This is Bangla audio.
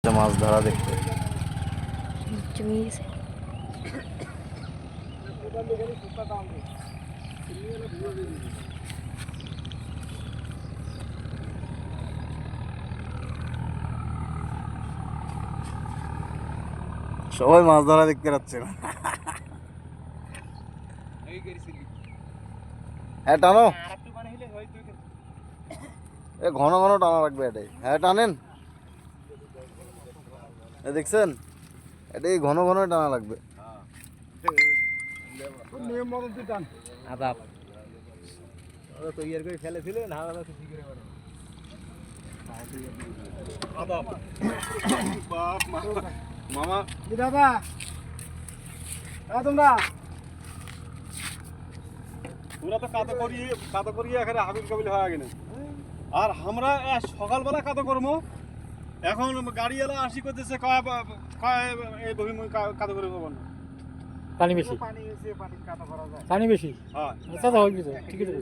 মাছ ধরা দেখতে সবাই মাছ ধরা দেখতে যাচ্ছে না। হ্যাঁ টানো, এ ঘন ঘন টানা লাগবে এটাই। হ্যাঁ টানেন, দেখছেন এটাই ঘন ঘন টানা লাগবে। মামা দাদা তোমরা তোমরা তো কাতো করিয়ে এখানে হাবিল কাবিল হয়ে গেলে, আর আমরা সকালবেলা কাতো করবো। এখন গাড়ি এলা আসি করতেছে এই বহি কাতো করে পাবো না, পানি বেশি, পানি এসে পানি কাটা করা যায়। পানি বেশি। হ্যাঁ দাদা ঠিক আছে।